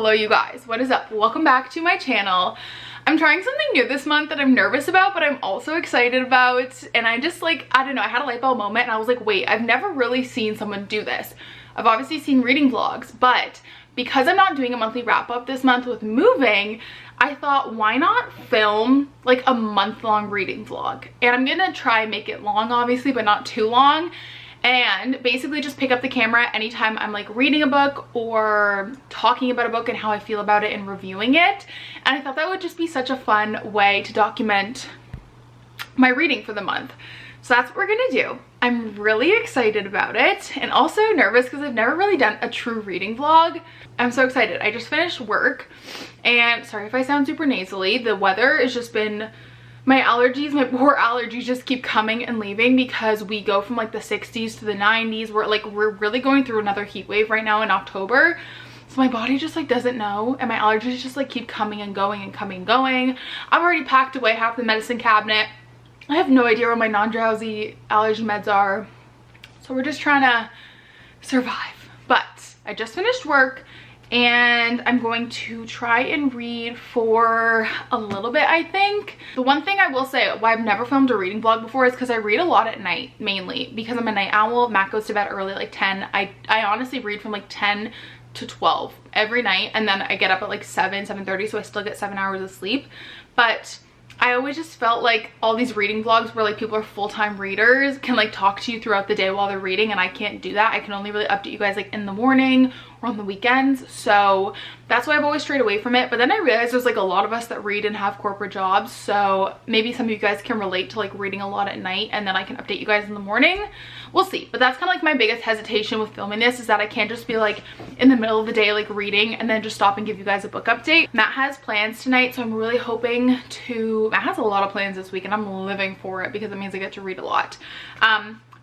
Hello you guys, what is up? Welcome back to my channel. I'm trying something new this month that I'm nervous about, but I'm also excited about, and I just like, I don't know, I had a light bulb moment and I was like, wait, I've never really seen someone do this. I've obviously seen reading vlogs, but because I'm not doing a monthly wrap up this month with moving, I thought, why not film like a month-long reading vlog? And I'm gonna try and make it long, obviously, but not too long. And basically just pick up the camera anytime I'm like reading a book or talking about a book and how I feel about it and reviewing it. And I thought that would just be such a fun way to document my reading for the month. So that's what we're gonna do. I'm really excited about it and also nervous because I've never really done a true reading vlog. I'm so excited. I just finished work and sorry if I sound super nasally. The weather has just been, my allergies, my poor allergies just keep coming and leaving because we go from like the 60s to the 90s. We're really going through another heat wave right now in October. So my body just like doesn't know and my allergies just like keep coming and going and coming and going. I've already packed away half the medicine cabinet. I have no idea where my non-drowsy allergy meds are. So we're just trying to survive. But I just finished work and I'm going to try and read for a little bit, I think. The one thing I will say why I've never filmed a reading vlog before is because I read a lot at night, mainly because I'm a night owl. Matt goes to bed early, like 10. I honestly read from like 10 to 12 every night, and then I get up at like 7:30, so I still get 7 hours of sleep. But I always just felt like all these reading vlogs where like people are full-time readers can like talk to you throughout the day while they're reading, and I can't do that. I can only really update you guys like in the morning or on the weekends, so that's why I've always strayed away from it. But then I realized there's like a lot of us that read and have corporate jobs, so maybe some of you guys can relate to like reading a lot at night and then I can update you guys in the morning. We'll see. But that's kind of like my biggest hesitation with filming this, is that I can't just be like in the middle of the day like reading and then just stop and give you guys a book update. Matt has plans tonight, so I'm really hoping to, Matt has a lot of plans this week and I'm living for it because it means I get to read a lot.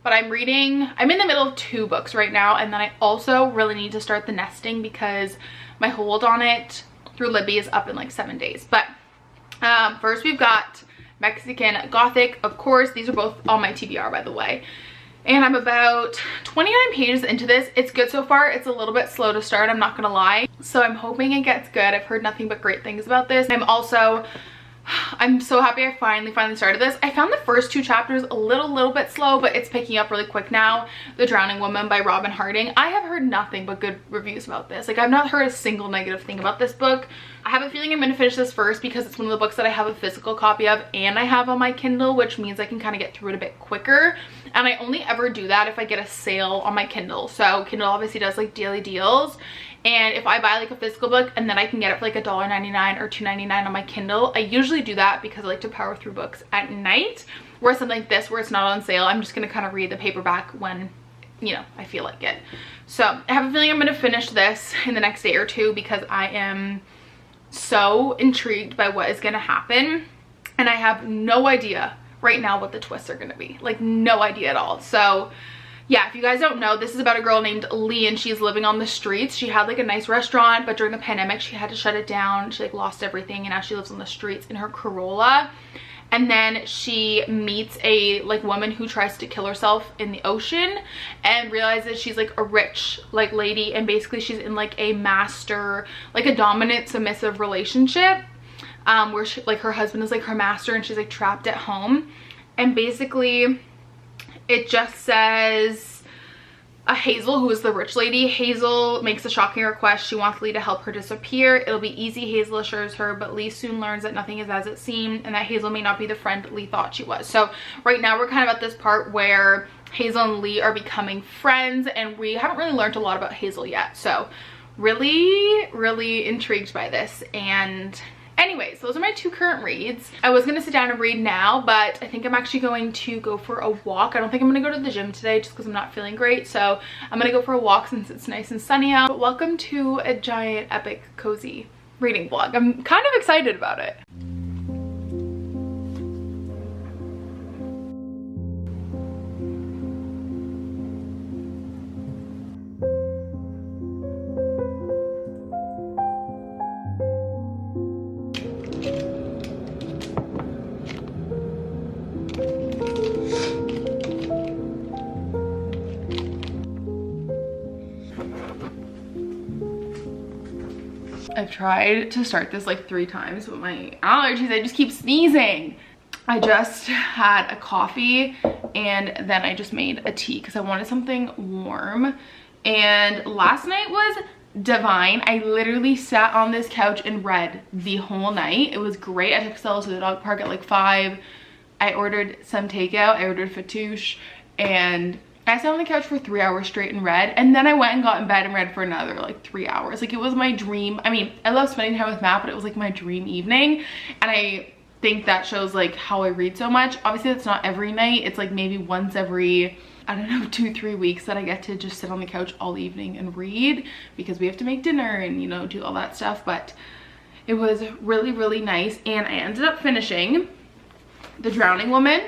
But I'm in the middle of 2 books right now, and then I also really need to start the nesting because my hold on it through Libby is up in like 7 days. But first we've got Mexican Gothic, of course. These are both on my TBR, by the way. And I'm about 29 pages into this. It's good so far. It's a little bit slow to start, I'm not gonna lie. So I'm hoping it gets good. I've heard nothing but great things about this. I'm so happy I finally started this. I found the first 2 chapters a little bit slow, but it's picking up really quick now. The Drowning Woman by Robin Harding. I have heard nothing but good reviews about this. Like, I've not heard a single negative thing about this book. I have a feeling I'm going to finish this first because it's one of the books that I have a physical copy of and I have on my Kindle, which means I can kind of get through it a bit quicker. And I only ever do that if I get a sale on my Kindle. So Kindle obviously does like daily deals. And if I buy like a physical book and then I can get it for like $1.99 or $2.99 on my Kindle, I usually do that because I like to power through books at night. Whereas something like this, where it's not on sale, I'm just going to kind of read the paperback when, you know, I feel like it. So I have a feeling I'm going to finish this in the next day or 2 because I am so intrigued by what is going to happen. And I have no idea right now what the twists are going to be. Like, no idea at all. So yeah, if you guys don't know, this is about a girl named Lee and she's living on the streets. She had like a nice restaurant, but during the pandemic she had to shut it down. She like lost everything and now she lives on the streets in her Corolla. And then she meets a like woman who tries to kill herself in the ocean and realizes she's like a rich like lady, and basically she's in like a master, like a dominant submissive relationship where she, like her husband is like her master and she's like trapped at home. And basically it just says Hazel, who is the rich lady. Hazel makes a shocking request. She wants Lee to help her disappear. It'll be easy, Hazel assures her, but Lee soon learns that nothing is as it seemed and that Hazel may not be the friend Lee thought she was. So right now we're kind of at this part where Hazel and Lee are becoming friends, and we haven't really learned a lot about Hazel yet. So really intrigued by this. And anyways, those are my 2 current reads. I was gonna sit down and read now, but I think I'm actually going to go for a walk. I don't think I'm gonna go to the gym today just because I'm not feeling great. So I'm gonna go for a walk since it's nice and sunny out. But welcome to a giant, epic, cozy reading vlog. I'm kind of excited about it. I've tried to start this like 3 times, but my allergies, I just keep sneezing. I just had a coffee and then I just made a tea because I wanted something warm. And last night was divine. I literally sat on this couch and read the whole night. It was great. I took Stella to the dog park at like 5. I ordered some takeout. I ordered fattoush and I sat on the couch for 3 hours straight and read. And then I went and got in bed and read for another like 3 hours. Like it was my dream. I mean, I love spending time with Matt, but it was like my dream evening. And I think that shows like how I read so much. Obviously that's not every night. It's like maybe once every, I don't know, 2-3 weeks that I get to just sit on the couch all evening and read because we have to make dinner and, you know, do all that stuff. But it was really, really nice. And I ended up finishing The Drowning Woman.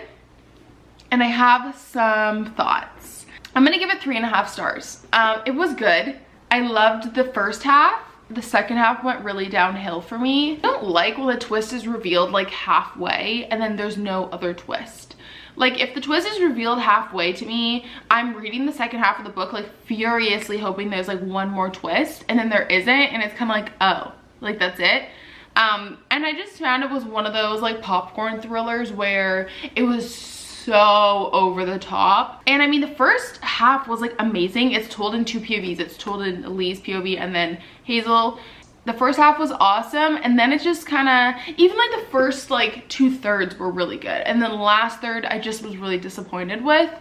And I have some thoughts. I'm gonna give it 3.5 stars. It was good. I loved the first half. The second half went really downhill for me. I don't like when the twist is revealed like halfway and then there's no other twist. Like if the twist is revealed halfway to me, I'm reading the second half of the book like furiously hoping there's like one more twist and then there isn't and it's kind of like, oh, like that's it. And I just found it was one of those like popcorn thrillers where it was so over the top. And I mean, the first half was like amazing. It's told in 2 POVs. It's told in Lee's POV and then Hazel. The first half was awesome. And then it just kind of, even like the first like 2/3 were really good. And then the last third I just was really disappointed with.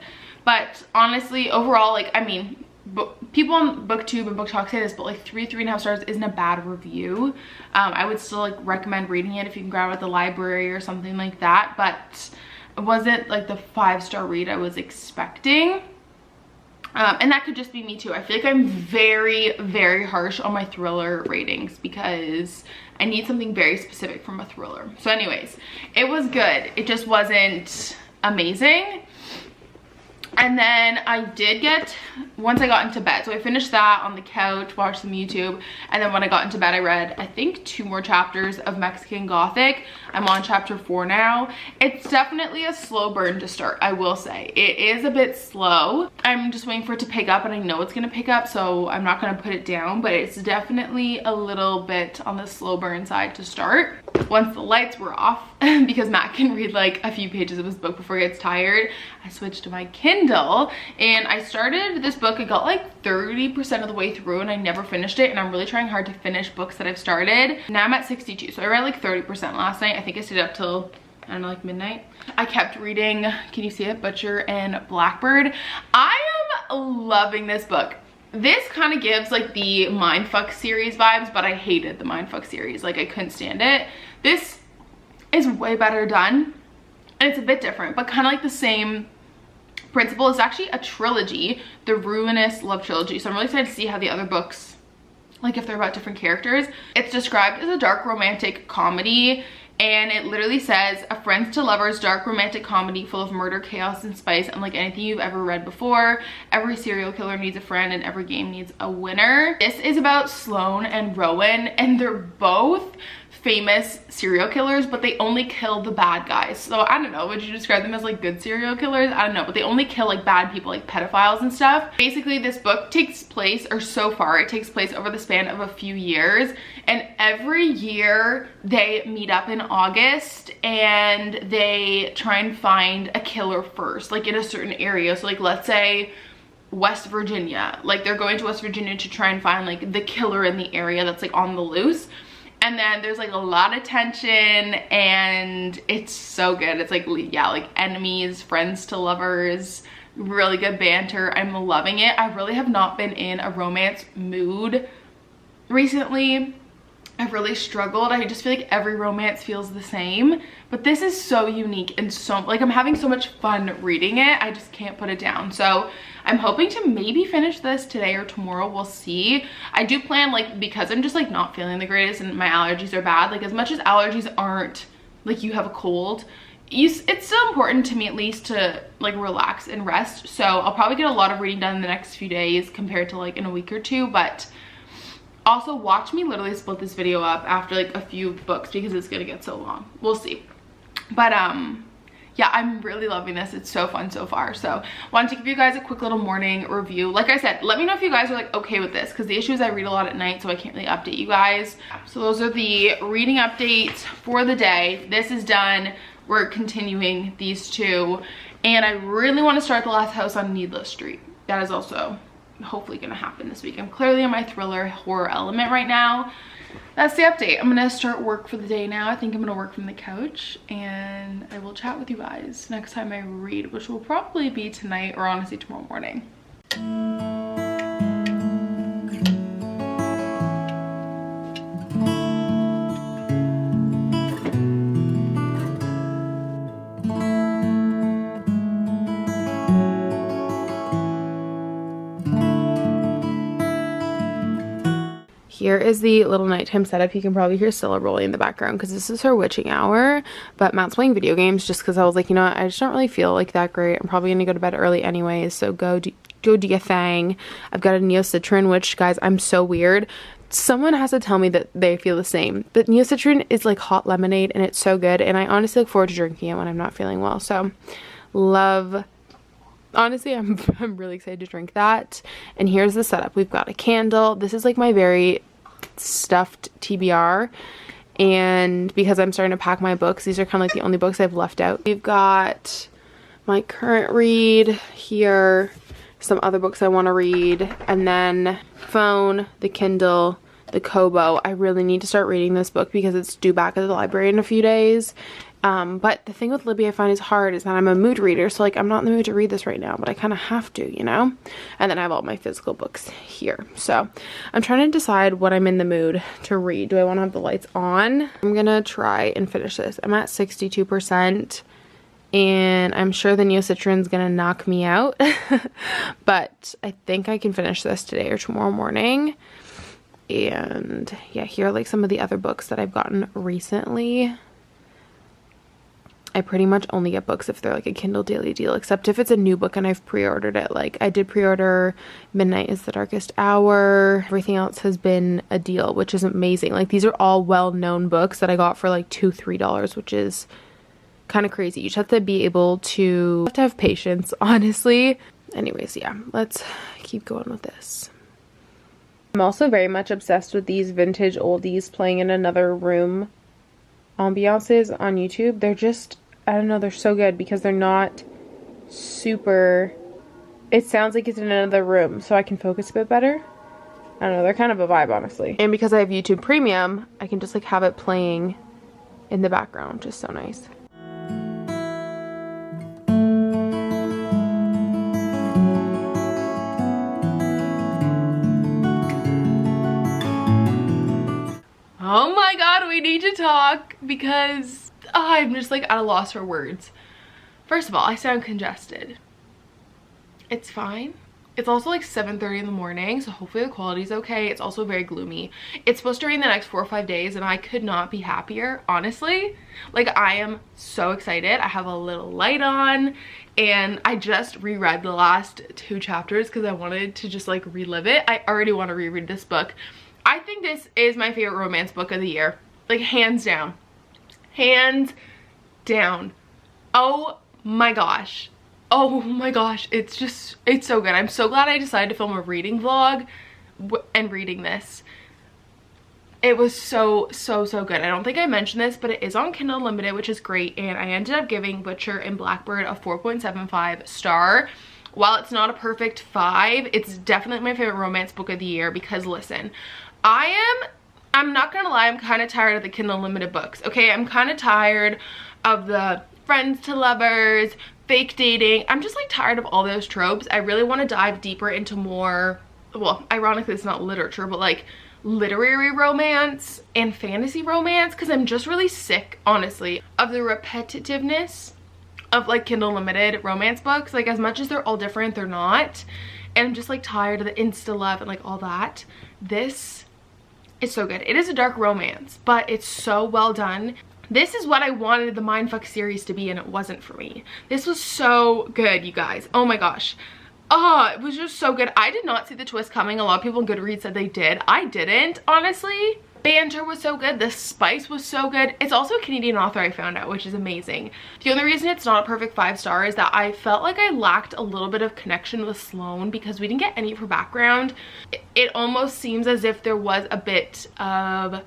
But honestly, overall, like, I mean, people on BookTube and BookTok say this, but like 3.5 stars isn't a bad review. I would still like recommend reading it if you can grab it at the library or something like that. But it wasn't like the 5-star read I was expecting. And that could just be me too. I feel like I'm very, very harsh on my thriller ratings because I need something very specific from a thriller. So anyways, it was good. It just wasn't amazing. And then I did get, once I got into bed, so I finished that on the couch, watched some YouTube, and then when I got into bed I read, I think 2 more chapters of Mexican Gothic. I'm on chapter 4 now. It's definitely a slow burn to start, I will say. It is a bit slow. I'm just waiting for it to pick up and I know it's gonna pick up, so I'm not gonna put it down, but it's definitely a little bit on the slow burn side to start. Once the lights were off, because Matt can read like a few pages of his book before he gets tired, I switched to my Kindle and I started this book. I got like 30% of the way through and I never finished it, and I'm really trying hard to finish books that I've started. Now I'm at 62, so I read like 30% last night. I think I stayed up till, I don't know, like midnight. I kept reading, can you see it, Butcher and Blackbird. I am loving this book. This kind of gives like the Mindfuck series vibes, but I hated the Mindfuck series. Like I couldn't stand it. This is way better done and it's a bit different, but kind of like the same principle. It's actually a trilogy, the Ruinous Love Trilogy. So I'm really excited to see how the other books, like if they're about different characters. It's described as a dark romantic comedy, and it literally says a friends to lovers dark romantic comedy full of murder, chaos, and spice, unlike anything you've ever read before. Every serial killer needs a friend and every game needs a winner. This is about Sloane and Rowan, and they're both famous serial killers, but they only kill the bad guys. So I don't know, would you describe them as like good serial killers? I don't know, but they only kill like bad people, like pedophiles and stuff. Basically this book takes place, or so far it takes place over the span of a few years, and every year they meet up in August and they try and find a killer first, like in a certain area. So like let's say West Virginia, like they're going to West Virginia to try and find like the killer in the area that's like on the loose. And then there's like a lot of tension and it's so good. It's like, yeah, like enemies, friends to lovers, really good banter. I'm loving it. I really have not been in a romance mood recently. I've really struggled. I just feel like every romance feels the same, but this is so unique and so, like, I'm having so much fun reading it. I just can't put it down. So I'm hoping to maybe finish this today or tomorrow. We'll see. I do plan, like, because I'm just like not feeling the greatest and my allergies are bad, like as much as allergies aren't like you have a cold, it's still important to me at least to like relax and rest. So I'll probably get a lot of reading done in the next few days compared to like in a week or two. But also watch me literally split this video up after like a few books because it's gonna get so long. We'll see. But yeah, I'm really loving this. It's so fun so far. So wanted to give you guys a quick little morning review. Like I said, let me know if you guys are like okay with this, because the issue is I read a lot at night, so I can't really update you guys. So those are the reading updates for the day. This is done. We're continuing these two, and I really want to start The Last House on Needless Street. That is also hopefully gonna happen this week. I'm clearly in my thriller horror element right now. That's the update. I'm gonna start work for the day now. I think I'm gonna work from the couch, and I will chat with you guys next time I read, which will probably be tonight or honestly tomorrow morning. Here is the little nighttime setup. You can probably hear Stella rolling in the background because this is her witching hour. But Matt's playing video games just because I was like, you know what, I just don't really feel like that great. I'm probably going to go to bed early anyways, so go do your thing. I've got a Neocitrin, which, guys, I'm so weird. Someone has to tell me that they feel the same. But Neocitrin is like hot lemonade, and it's so good. And I honestly look forward to drinking it when I'm not feeling well. So, honestly, I'm really excited to drink that. And here's the setup. We've got a candle. This is like my very stuffed TBR, and because I'm starting to pack my books, these are kind of like the only books I've left out. We've got my current read here, some other books I want to read, and then phone, the Kindle, the Kobo. I really need to start reading this book because it's due back at the library in a few days. But the thing with Libby I find is hard is that I'm a mood reader, so like I'm not in the mood to read this right now, but I kind of have to, you know? And then I have all my physical books here. So I'm trying to decide what I'm in the mood to read. Do I want to have the lights on? I'm gonna try and finish this. I'm at 62%, and I'm sure the Neocitrin's gonna knock me out, but I think I can finish this today or tomorrow morning. And yeah, here are like some of the other books that I've gotten recently. I pretty much only get books if they're like a Kindle daily deal, except if it's a new book and I've pre-ordered it. Like I did pre-order Midnight is the Darkest Hour. Everything else has been a deal, which is amazing. Like these are all well-known books that I got for like $2-3, which is kind of crazy. You just have to be able to have patience, honestly. Anyways, yeah, let's keep going with this. I'm also very much obsessed with these vintage oldies playing in another room ambiances on YouTube. They're just, I don't know, they're so good because they're not super, it sounds like it's in another room, so I can focus a bit better. I don't know, they're kind of a vibe, honestly. And because I have YouTube Premium, I can just like have it playing in the background, just so nice. Oh my god, we need to talk because I'm just like at a loss for words. First of all, I sound congested. It's fine. It's also like 7:30 in the morning, so hopefully the quality's okay. It's also very gloomy. It's supposed to rain the next 4 or 5 days, and I could not be happier, honestly. Like, I am so excited. I have a little light on, and I just reread the last 2 chapters because I wanted to just like relive it. I already want to reread this book. I think this is my favorite romance book of the year. Like, hands down. Hands down. Oh my gosh. Oh my gosh. It's so good. I'm so glad I decided to film a reading vlog and reading this. It was so good. I don't think I mentioned this, but it is on Kindle Unlimited, which is great. And I ended up giving Butcher and Blackbird a 4.75 star. While it's not a perfect 5, it's definitely my favorite romance book of the year because, listen, I'm not gonna lie, I'm kind of tired of the Kindle Unlimited books, okay? I'm kind of tired of the friends to lovers, fake dating. I'm just like tired of all those tropes. I really want to dive deeper into more, well, ironically it's not literature, but like literary romance and fantasy romance, because I'm just really sick, honestly, of the repetitiveness of like Kindle Unlimited romance books. Like, as much as they're all different, they're not. And I'm just like tired of the insta love and like all that. This is so good. It is a dark romance, but it's so well done. This is what I wanted the Mindfuck series to be, and it wasn't for me. This was so good, you guys. Oh my gosh. Oh, it was just so good. I did not see the twist coming. A lot of people on Goodreads said they did. I didn't, honestly. banter was so good, the spice was so good. It's also a Canadian author, I found out, which is amazing. The only reason it's not a perfect 5-star is that I felt like I lacked a little bit of connection with Sloane because we didn't get any of her background. It almost seems as if there was a bit of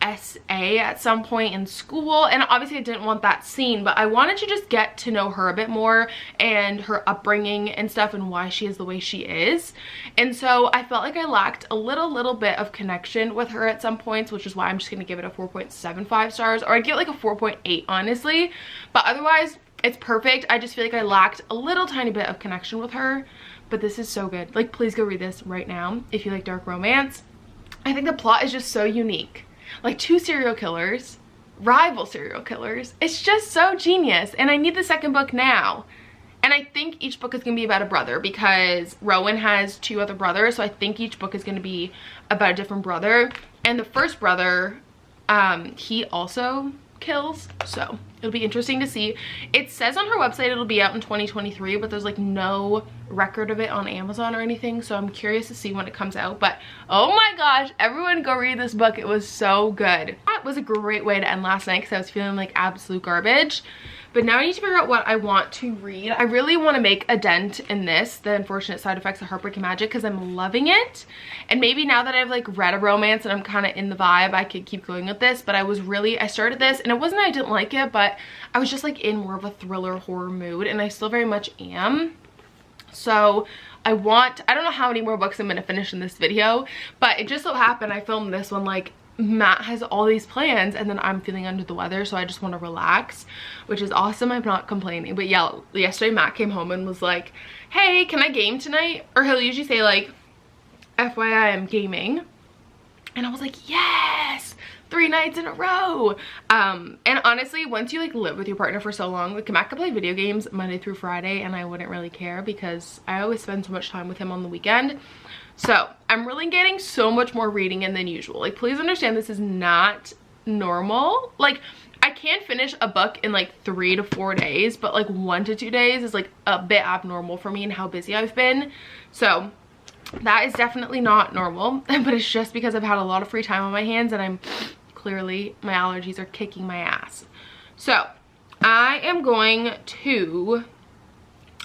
SA at some point in school, and obviously I didn't want that scene, but I wanted to just get to know her a bit more and her upbringing and stuff and why she is the way she is. And so I felt like I lacked a little bit of connection with her at some points, which is why I'm just gonna give it a 4.75 stars, or I'd give it like a 4.8 honestly, but otherwise it's perfect. I just feel like I lacked a little tiny bit of connection with her, but this is so good. Like, please go read this right now if you like dark romance. I think the plot is just so unique. Like, 2 serial killers, rival serial killers. It's just so genius, and I need the second book now. And I think each book is gonna be about a brother because Rowan has 2 other brothers, so I think each book is gonna be about a different brother. And the first brother, he also kills, so it'll be interesting to see. It says on her website it'll be out in 2023, but there's like no record of it on Amazon or anything, so I'm curious to see when it comes out. But oh my gosh, everyone go read this book. It was so good. That was a great way to end last night because I was feeling like absolute garbage. But now I need to figure out what I want to read. I really want to make a dent in this, The Unfortunate Side Effects of Heartbreaking Magic, because I'm loving it. And maybe now that I've like read a romance and I'm kind of in the vibe, I could keep going with this. But I started this and it wasn't that I didn't like it, but I was just like in more of a thriller horror mood, and I still very much am. So I don't know how many more books I'm going to finish in this video, but it just so happened I filmed this one like Matt has all these plans and then I'm feeling under the weather, so I just want to relax, which is awesome. I'm not complaining. But yeah, yesterday Matt came home and was like, hey, can I game tonight? Or he'll usually say like, FYI, I'm gaming. And I was like, yes, 3 nights in a row. And honestly, once you like live with your partner for so long, like Matt could play video games Monday through Friday and I wouldn't really care because I always spend so much time with him on the weekend. So I'm really getting so much more reading in than usual. Like, please understand this is not normal. Like, I can finish a book in like 3 to 4 days, but like 1 to 2 days is like a bit abnormal for me and how busy I've been. So that is definitely not normal, but it's just because I've had a lot of free time on my hands and clearly my allergies are kicking my ass. So I am going to,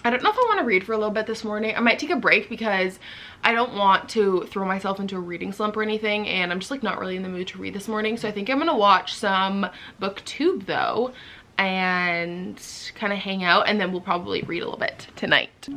I don't know if I want to read for a little bit this morning. I might take a break because I don't want to throw myself into a reading slump or anything, and I'm just like not really in the mood to read this morning. So I think I'm gonna watch some booktube though and kind of hang out, and then we'll probably read a little bit tonight.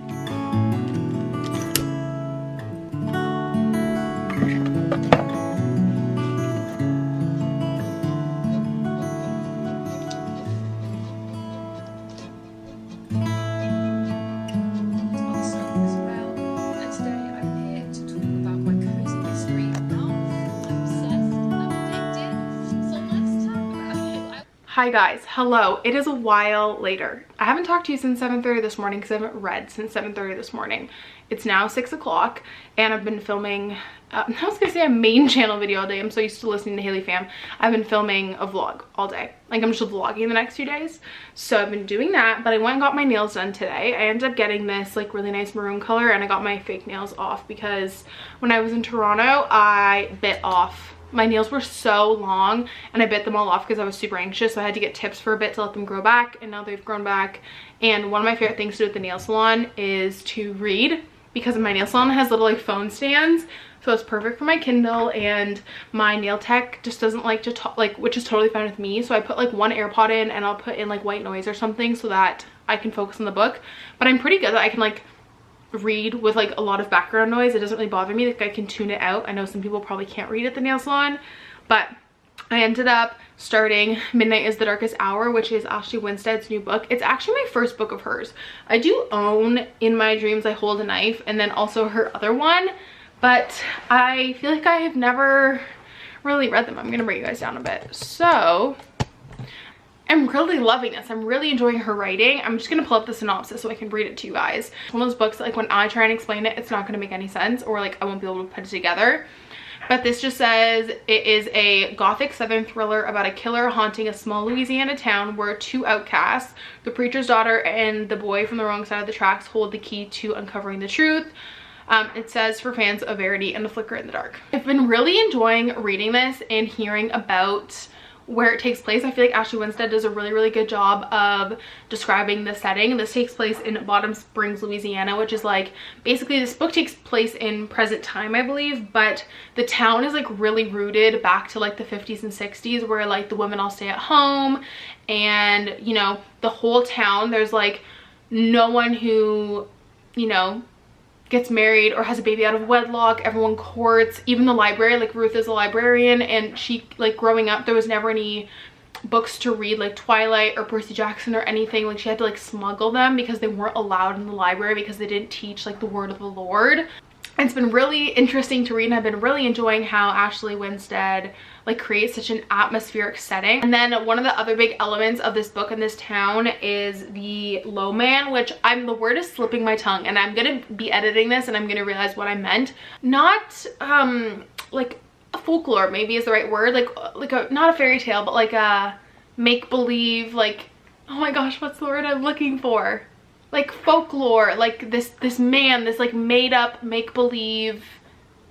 Hi guys, hello. It is a while later. I haven't talked to you since 7:30 this morning because I haven't read since 7:30 this morning. It's now 6 o'clock and I've been filming, I was gonna say a main channel video all day. I'm so used to listening to Haley Fam. I've been filming a vlog all day. Like, I'm just vlogging the next few days. So I've been doing that, but I went and got my nails done today. I ended up getting this like really nice maroon color, and I got my fake nails off because when I was in Toronto, I bit off. My nails were so long and I bit them all off because I was super anxious, so I had to get tips for a bit to let them grow back, and now they've grown back. And one of my favorite things to do at the nail salon is to read, because my nail salon has little like phone stands, so it's perfect for my Kindle, and my nail tech just doesn't like to talk, like, which is totally fine with me. So I put like one AirPod in and I'll put in like white noise or something so that I can focus on the book. But I'm pretty good that I can like read with like a lot of background noise. It doesn't really bother me. Like, I can tune it out. I know some people probably can't read at the nail salon, but I ended up starting Midnight is the Darkest Hour, which is Ashley Winstead's new book. It's actually my first book of hers. I do own In My Dreams I Hold a Knife, and then also her other one, but I feel like I have never really read them. I'm gonna bring you guys down a bit. So I'm really loving this. I'm really enjoying her writing. I'm just gonna pull up the synopsis so I can read it to you guys. It's one of those books that, like, when I try and explain it, it's not gonna make any sense, or like I won't be able to put it together. But this just says it is a gothic southern thriller about a killer haunting a small Louisiana town where 2 outcasts, the preacher's daughter and the boy from the wrong side of the tracks, hold the key to uncovering the truth. It says for fans of Verity and A Flicker in the Dark. I've been really enjoying reading this and hearing about where it takes place. I feel like Ashley Winstead does a really good job of describing the setting. This takes place in Bottom Springs, Louisiana, which is like, basically this book takes place in present time, I believe, but the town is like really rooted back to like the 50s and 60s, where like the women all stay at home, and you know, the whole town, there's like no one who, you know, gets married or has a baby out of wedlock. Everyone courts. Even the library, like Ruth is a librarian, and she, like growing up, there was never any books to read like Twilight or Percy Jackson or anything. Like she had to like smuggle them because they weren't allowed in the library because they didn't teach like the word of the Lord. And it's been really interesting to read, and I've been really enjoying how Ashley Winstead like creates such an atmospheric setting. And then one of the other big elements of this book and this town is the low man, which the word is slipping my tongue, and I'm gonna be editing this and I'm gonna realize what I meant. Not like a folklore maybe is the right word, like a, not a fairy tale, but like a make-believe, like, oh my gosh, what's the word I'm looking for? Like folklore, like this man, this like made up make-believe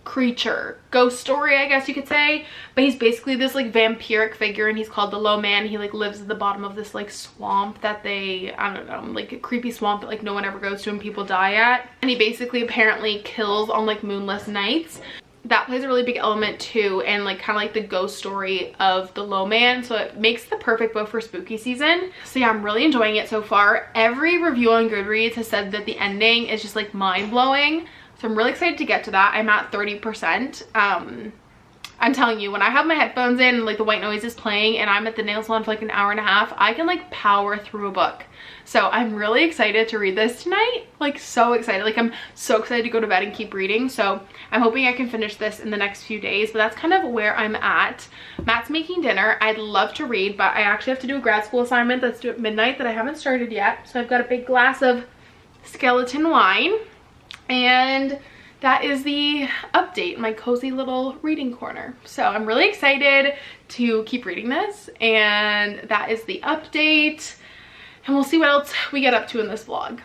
creature, ghost story, I guess you could say. But he's basically this like vampiric figure, and he's called the Low Man. He like lives at the bottom of this like swamp that they, I don't know, like a creepy swamp that like no one ever goes to and people die at. And he basically apparently kills on like moonless nights. That plays a really big element too, and like kind of like the ghost story of the Low Man, so it makes the perfect book for spooky season. So yeah, I'm really enjoying it so far. Every review on Goodreads has said that the ending is just like mind-blowing, so I'm really excited to get to that. I'm at 30%. I'm telling you, when I have my headphones in and like the white noise is playing and I'm at the nail salon for like an hour and a half, I can like power through a book. So I'm really excited to read this tonight, like so excited. Like I'm so excited to go to bed and keep reading. So I'm hoping I can finish this in the next few days, but that's kind of where I'm at. Matt's making dinner. I'd love to read, but I actually have to do a grad school assignment that's due at midnight that I haven't started yet. So I've got a big glass of skeleton wine, and that is the update, my cozy little reading corner. So I'm really excited to keep reading this, and that is the update. And we'll see what else we get up to in this vlog.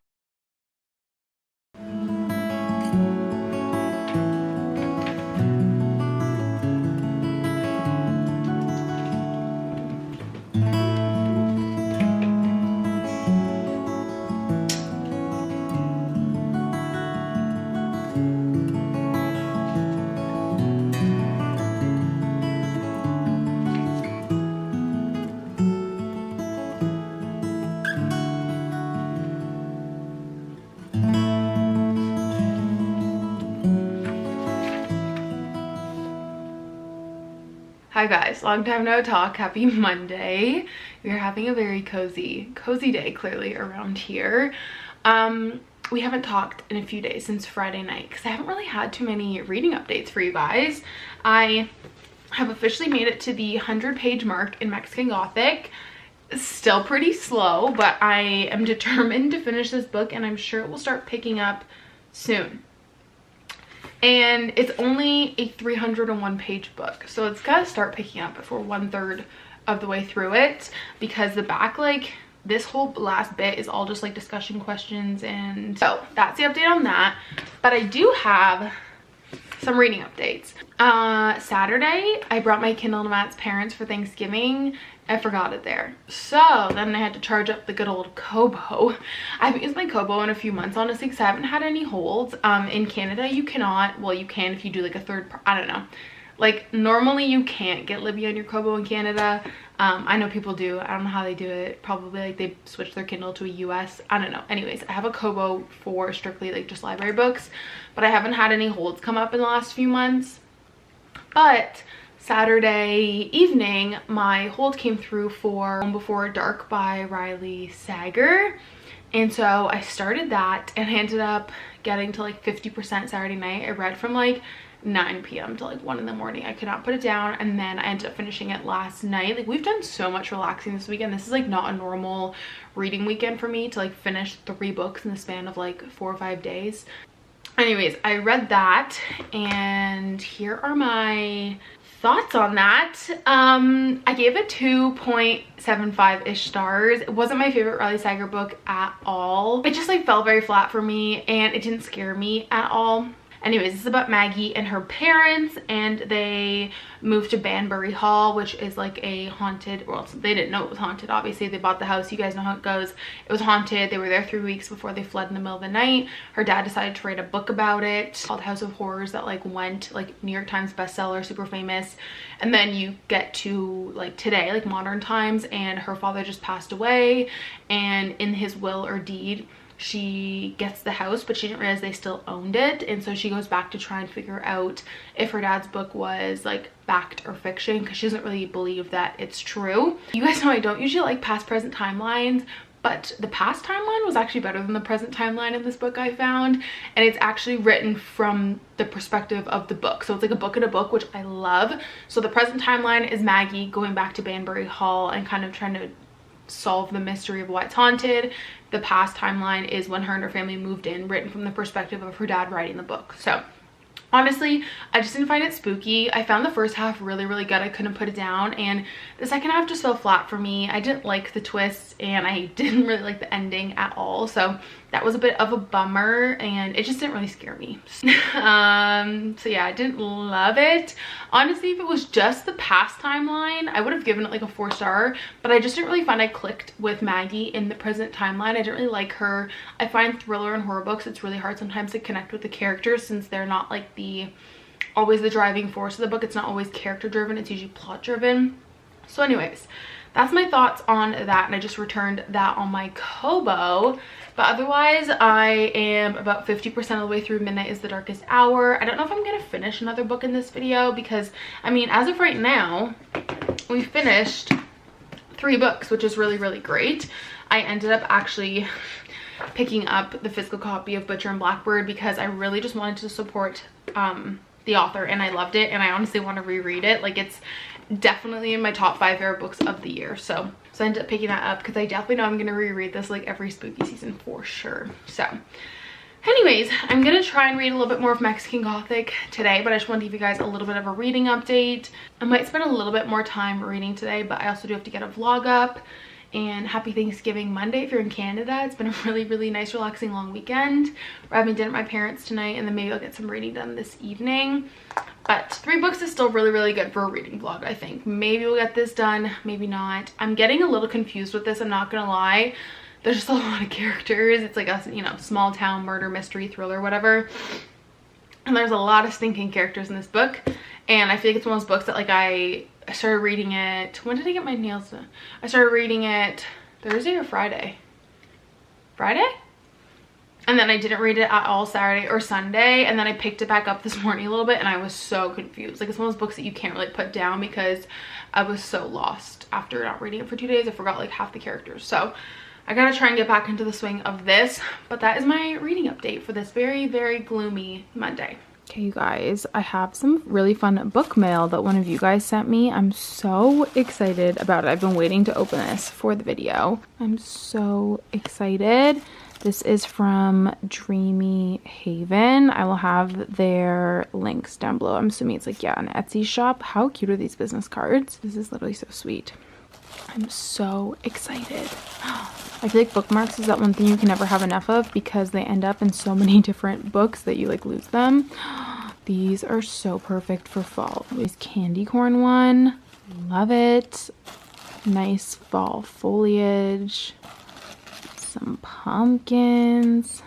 Hi guys, long time no talk. Happy Monday. We're having a very cozy day clearly around here. We haven't talked in a few days since Friday night because I haven't really had too many reading updates for you guys. I have officially made it to the 100-page mark in Mexican Gothic. Still pretty slow, but I am determined to finish this book, and I'm sure it will start picking up soon. And it's only a 301-page book, so it's got to start picking up before 1/3 of the way through it, because the back, like this whole last bit is all just like discussion questions. And so that's the update on that. But I do have some reading updates. Saturday I brought my Kindle to Matt's parents for Thanksgiving. I forgot it there, so then I had to charge up the good old Kobo. I haven't used my Kobo in a few months, honestly, because I haven't had any holds. In Canada you cannot, well, you can if you do like a I don't know, like normally you can't get Libby on your Kobo in Canada. I know people do. I don't know how they do it. Probably like they switch their Kindle to a US, I don't know. Anyways, I have a Kobo for strictly like just library books, but I haven't had any holds come up in the last few months. But Saturday evening, my hold came through for Home Before Dark by Riley Sager. And so I started that, and I ended up getting to like 50% Saturday night. I read from like 9 p.m. to like 1 in the morning. I could not put it down, and then I ended up finishing it last night. Like, we've done so much relaxing this weekend. This is like not a normal reading weekend for me to like finish 3 books in the span of like 4 or 5 days. Anyways, I read that, and here are my thoughts on that. I gave it 2.75-ish stars. It wasn't my favorite Riley Sager book at all. It just like fell very flat for me, and it didn't scare me at all. Anyways, this is about Maggie and her parents, and they moved to Banbury Hall, which is like a haunted, well, they didn't know it was haunted, obviously. They bought the house, you guys know how it goes. It was haunted. They were there 3 weeks before they fled in the middle of the night. Her dad decided to write a book about it called House of Horrors that like went like New York Times bestseller, super famous. And then you get to like today, like modern times, and her father just passed away, and in his will or deed she gets the house, but she didn't realize they still owned it, and so she goes back to try and figure out if her dad's book was like fact or fiction, because she doesn't really believe that it's true. You guys know I don't usually like past present timelines, but the past timeline was actually better than the present timeline in this book I found, and it's actually written from the perspective of the book, so it's like a book in a book, which I love. So the present timeline is Maggie going back to Banbury Hall and kind of trying to solve the mystery of why it's haunted. The past timeline is when her and her family moved in, written from the perspective of her dad writing the book. So honestly, I just didn't find it spooky. I found the first half really, really good. I couldn't put it down, and the second half just fell flat for me. I didn't like the twists, and I didn't really like the ending at all, so that was a bit of a bummer, and it just didn't really scare me. So yeah, I didn't love it. Honestly, if it was just the past timeline, I would have given it like a 4-star, but I just didn't really find I clicked with Maggie in the present timeline. I didn't really like her. I find thriller and horror books, it's really hard sometimes to connect with the characters, since they're not like always the driving force of the book. It's not always character driven, it's usually plot driven. So anyways, that's my thoughts on that, and I just returned that on my Kobo. But otherwise, I am about 50% of the way through Midnight is the Darkest Hour. I don't know if I'm gonna finish another book in this video, because I mean, as of right now, we finished 3 books, which is really, really great. I ended up actually picking up the physical copy of Butcher and Blackbird because I really just wanted to support the author, and I loved it, and I honestly want to reread it. Like, it's definitely in my top 5 favorite books of the year. So I ended up picking that up because I definitely know I'm going to reread this like every spooky season for sure. So anyways, I'm going to try and read a little bit more of Mexican Gothic today, but I just want to give you guys a little bit of a reading update. I might spend a little bit more time reading today, but I also do have to get a vlog up. And happy Thanksgiving Monday if you're in Canada. It's been a really, really nice, relaxing, long weekend. We're having dinner at my parents tonight, and then maybe I'll get some reading done this evening. But 3 books is still really, really good for a reading vlog, I think. Maybe we'll get this done, maybe not. I'm getting a little confused with this, I'm not gonna lie. There's just a lot of characters. It's like a, you know, small town murder mystery thriller, whatever. And there's a lot of stinking characters in this book. And I feel like it's one of those books that like I started reading it, when did I get my nails done? I started reading it Thursday or Friday? Friday? And then I didn't read it at all Saturday or Sunday, and then I picked it back up this morning a little bit, and I was so confused. Like, it's one of those books that you can't really put down because I was so lost after not reading it for 2 days. I forgot like half the characters. So I gotta try and get back into the swing of this, but that is my reading update for this very, very gloomy Monday. Okay, you guys, I have some really fun book mail that one of you guys sent me. I'm so excited about it. I've been waiting to open this for the video. I'm so excited. This is from Dreamy Haven. I will have their links down below. I'm assuming it's like, yeah, an Etsy shop. How cute are these business cards? This is literally so sweet. I'm so excited. I feel like bookmarks is that one thing you can never have enough of because they end up in so many different books that you like lose them. These are so perfect for fall. This candy corn one, love it. Nice fall foliage. Some pumpkins.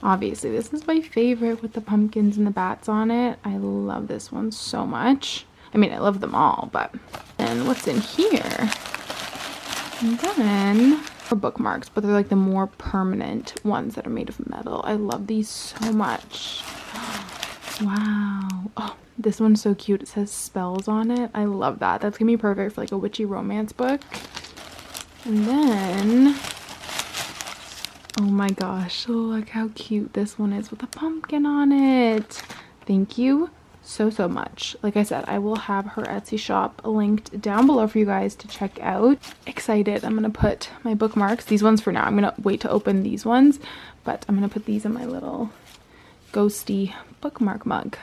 Obviously, this is my favorite with the pumpkins and the bats on it. I love this one so much. I mean, I love them all, but... And what's in here? And then... are bookmarks, but they're like the more permanent ones that are made of metal. I love these so much. Wow. Oh, this one's so cute. It says spells on it. I love that. That's gonna be perfect for like a witchy romance book. And then... oh my gosh, look how cute this one is with a pumpkin on it. Thank you so much. Like I said, I will have her Etsy shop linked down below for you guys to check out. Excited. I'm gonna put my bookmarks, these ones for now. I'm gonna wait to open these ones, but I'm gonna put these in my little ghosty bookmark mug.